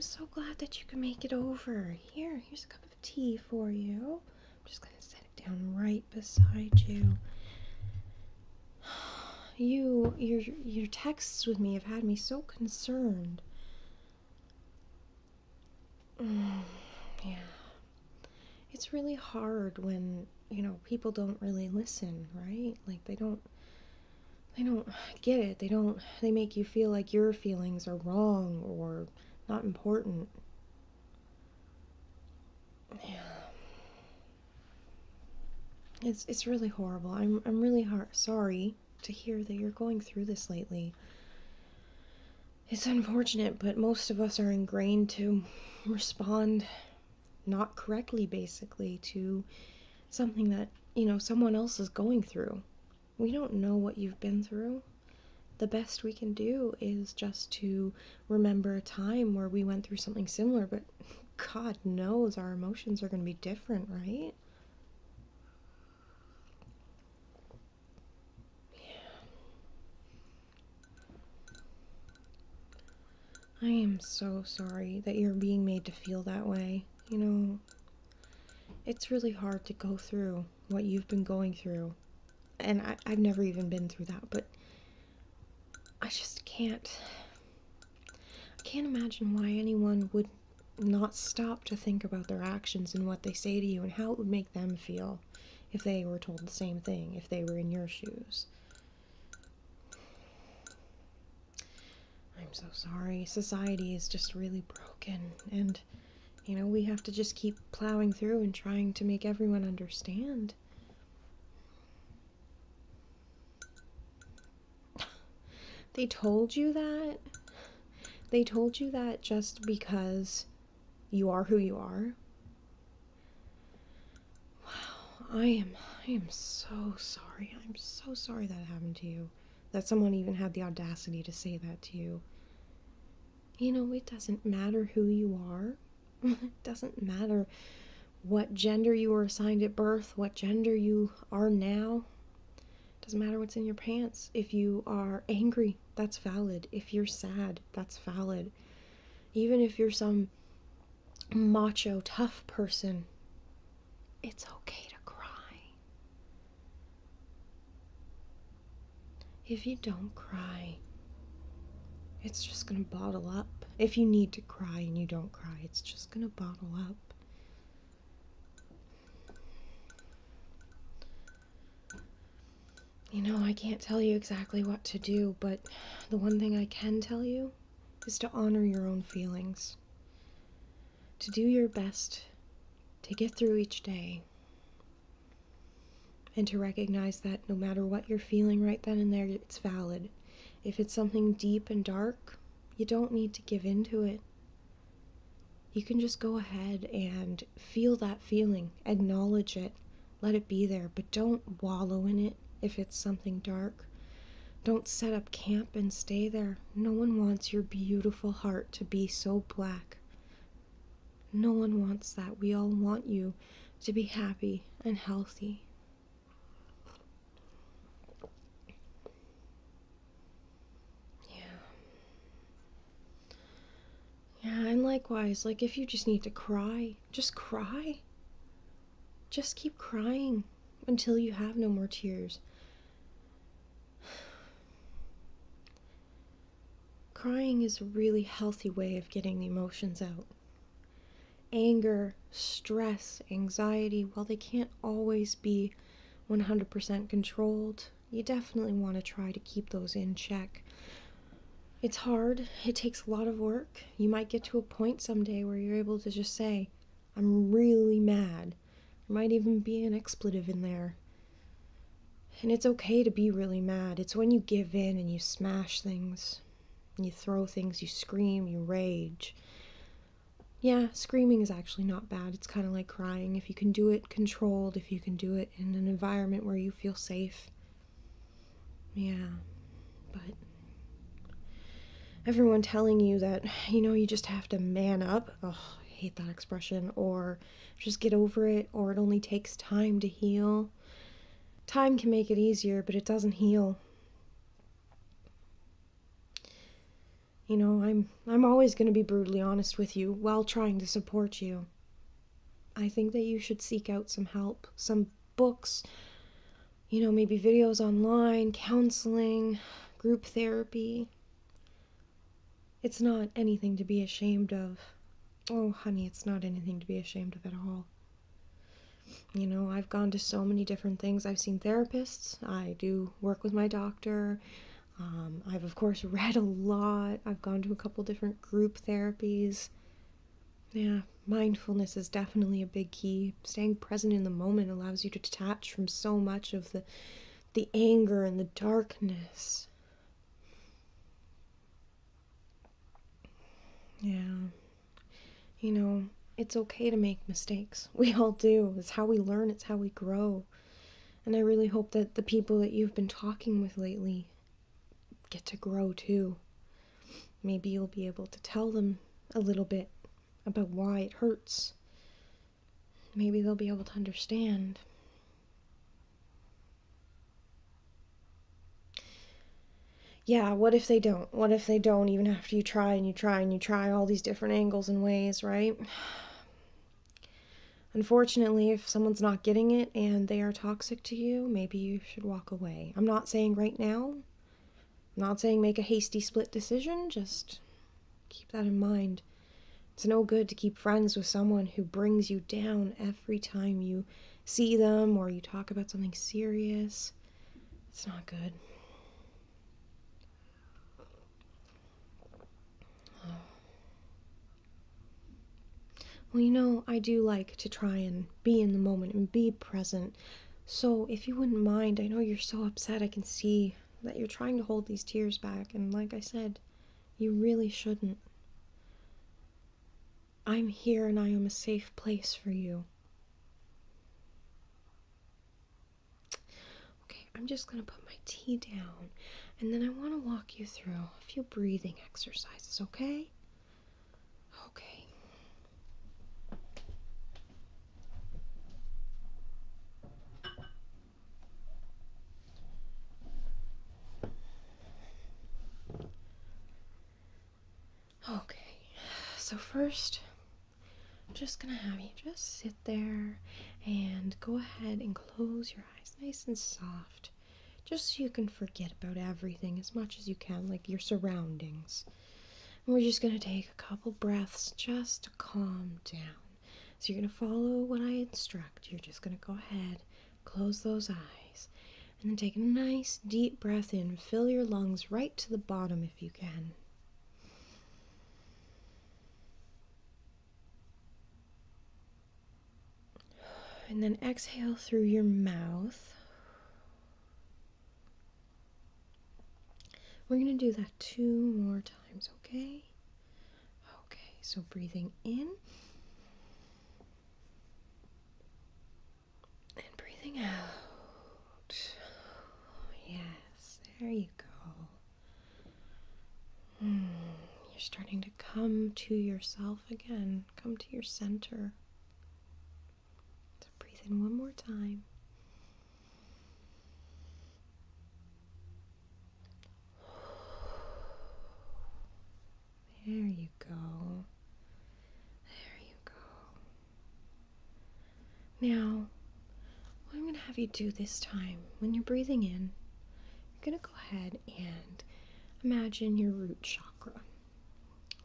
so glad that you can make it over. Here's a cup of tea for you. I'm just gonna set it down right beside you. Your texts with me have had me so concerned. Yeah. It's really hard when, people don't really listen, right? Like they don't get it. They make you feel like your feelings are wrong or not important. Yeah. It's really horrible. I'm really sorry to hear that you're going through this lately. It's unfortunate, but most of us are ingrained to respond not correctly, basically, to something that, someone else is going through. We don't know what you've been through. The best we can do is just to remember a time where we went through something similar, but God knows our emotions are going to be different, right? I am so sorry that you're being made to feel that way. It's really hard to go through what you've been going through. And I've never even been through that, but I just can't imagine why anyone would not stop to think about their actions and what they say to you and how it would make them feel if they were told the same thing, if they were in your shoes. I'm so sorry. Society is just really broken, and we have to just keep plowing through and trying to make everyone understand. They told you that? They told you that just because you are who you are? Wow, I am so sorry. I'm so sorry that happened to you. That someone even had the audacity to say that to you. It doesn't matter who you are. It doesn't matter what gender you were assigned at birth, what gender you are now. It doesn't matter what's in your pants. If you are angry, that's valid. If you're sad, that's valid. Even if you're some macho, tough person, it's okay to cry. If you don't cry, it's just gonna bottle up. If you need to cry and you don't cry, it's just gonna bottle up. I can't tell you exactly what to do, but the one thing I can tell you is to honor your own feelings. To do your best to get through each day. And to recognize that no matter what you're feeling right then and there, it's valid. If it's something deep and dark, you don't need to give in to it. You can just go ahead and feel that feeling, acknowledge it, let it be there, but don't wallow in it if it's something dark. Don't set up camp and stay there. No one wants your beautiful heart to be so black. No one wants that. We all want you to be happy and healthy. Yeah, and likewise, like if you just need to cry, just cry. Just keep crying until you have no more tears. Crying is a really healthy way of getting the emotions out. Anger, stress, anxiety, while they can't always be 100% controlled, you definitely want to try to keep those in check. It's hard. It takes a lot of work. You might get to a point someday where you're able to just say, I'm really mad. There might even be an expletive in there. And it's okay to be really mad. It's when you give in and you smash things, and you throw things, you scream, you rage. Yeah, screaming is actually not bad. It's kind of like crying. If you can do it controlled, if you can do it in an environment where you feel safe. Yeah, but everyone telling you that, you just have to man up. Oh, I hate that expression. Or just get over it, or it only takes time to heal. Time can make it easier, but it doesn't heal. You know, I'm always going to be brutally honest with you while trying to support you. I think that you should seek out some help, some books, you know, maybe videos online, counseling, group therapy. It's not anything to be ashamed of. Oh, honey, it's not anything to be ashamed of at all. You know, I've gone to so many different things. I've seen therapists. I do work with my doctor. I've, of course, read a lot. I've gone to a couple different group therapies. Yeah, mindfulness is definitely a big key. Staying present in the moment allows you to detach from so much of the anger and the darkness. Yeah. You know, it's okay to make mistakes. We all do. It's how we learn, it's how we grow. And I really hope that the people that you've been talking with lately get to grow too. Maybe you'll be able to tell them a little bit about why it hurts. Maybe they'll be able to understand. Yeah, what if they don't? What if they don't, even after you try and you try and you try all these different angles and ways, right? Unfortunately, if someone's not getting it and they are toxic to you, maybe you should walk away. I'm not saying right now. I'm not saying make a hasty split decision, just keep that in mind. It's no good to keep friends with someone who brings you down every time you see them or you talk about something serious. It's not good. Well, you know, I do like to try and be in the moment and be present. So, if you wouldn't mind, I know you're so upset. I can see that you're trying to hold these tears back. And like I said, you really shouldn't. I'm here and I am a safe place for you. Okay, I'm just going to put my tea down. And then I want to walk you through a few breathing exercises, okay? Okay. Okay. So first, I'm just gonna have you just sit there and go ahead and close your eyes nice and soft, just so you can forget about everything as much as you can, like your surroundings. And we're just gonna take a couple breaths just to calm down. So you're gonna follow what I instruct. You're just gonna go ahead, close those eyes, and then take a nice deep breath in. Fill your lungs right to the bottom if you can. And then exhale through your mouth. We're going to do that 2 more times, okay? Okay, so breathing in and breathing out. Yes, there you go. You're starting to come to yourself again. Come to your center. So breathe in one more time. There you go. There you go. Now, what I'm going to have you do this time, when you're breathing in, you're going to go ahead and imagine your root chakra.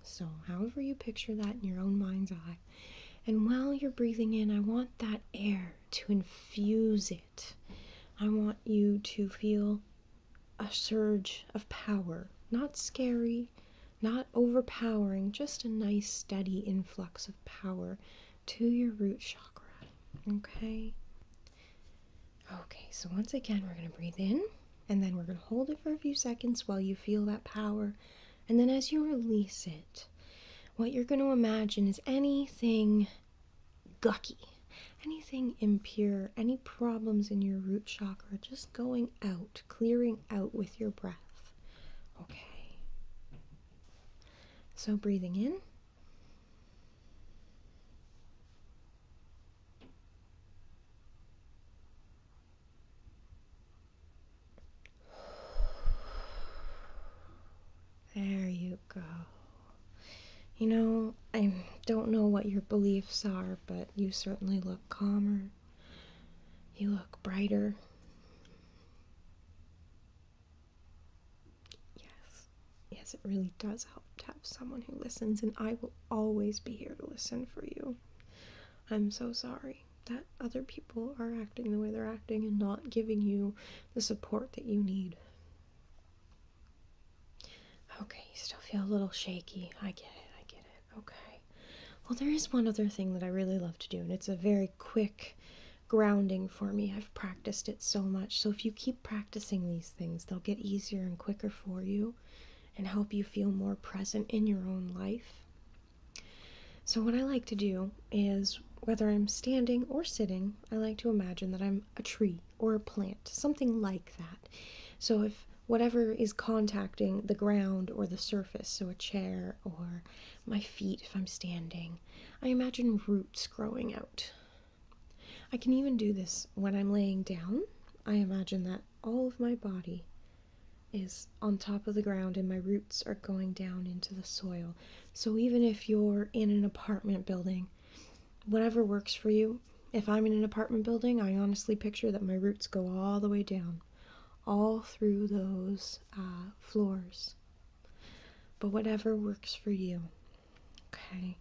So, however you picture that in your own mind's eye. And while you're breathing in, I want that air to infuse it. I want you to feel a surge of power. Not scary, not overpowering, just a nice steady influx of power to your root chakra. Okay? Okay, so once again, we're going to breathe in, and then we're going to hold it for a few seconds while you feel that power. And then as you release it, what you're going to imagine is anything gucky, anything impure, any problems in your root chakra just going out, clearing out with your breath. Okay. So breathing in. There you go. You know, I don't know what your beliefs are, but you certainly look calmer. You look brighter. Yes. Yes, it really does help to have someone who listens, and I will always be here to listen for you. I'm so sorry that other people are acting the way they're acting and not giving you the support that you need. Okay, you still feel a little shaky. I get it. Okay. Well, there is one other thing that I really love to do, and it's a very quick grounding for me. I've practiced it so much. So if you keep practicing these things, they'll get easier and quicker for you and help you feel more present in your own life. So what I like to do is, whether I'm standing or sitting, I like to imagine that I'm a tree or a plant, something like that. So if whatever is contacting the ground or the surface, so a chair or my feet if I'm standing, I imagine roots growing out. I can even do this when I'm laying down. I imagine that all of my body is on top of the ground and my roots are going down into the soil. So even if you're in an apartment building, whatever works for you. If I'm in an apartment building, I honestly picture that my roots go all the way down, all through those floors. But whatever works for you. Okay.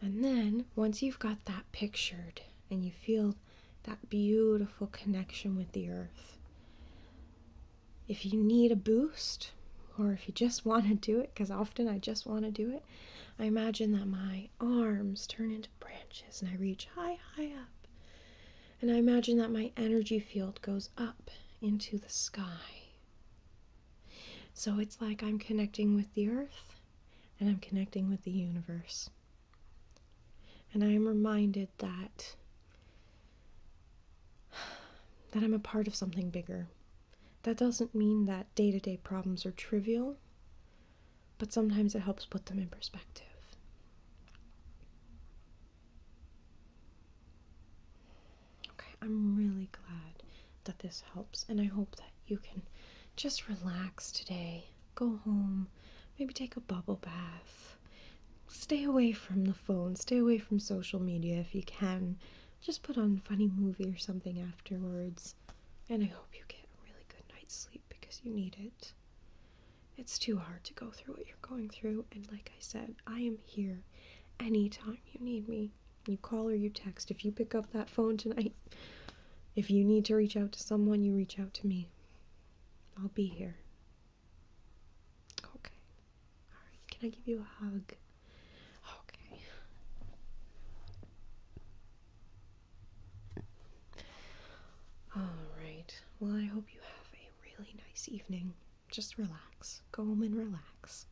And then once you've got that pictured and you feel that beautiful connection with the earth, if you need a boost, or if you just want to do it, because often I just want to do it, I imagine that my arms turn into branches and I reach high, high up. And I imagine that my energy field goes up into the sky. So it's like I'm connecting with the earth and I'm connecting with the universe. And I am reminded that I'm a part of something bigger. That doesn't mean that day-to-day problems are trivial, but sometimes it helps put them in perspective. Okay, I'm really glad that this helps, and I hope that you can just relax today. Go home, maybe take a bubble bath. Stay away from the phone, stay away from social media if you can. Just put on a funny movie or something afterwards. And I hope you get a really good night's sleep because you need it. It's too hard to go through what you're going through, and like I said, I am here anytime you need me. You call or you text. If you pick up that phone tonight, if you need to reach out to someone, you reach out to me. I'll be here. Okay. Alright, can I give you a hug? Okay. Alright. Well, I hope you have a really nice evening. Just relax. Go home and relax.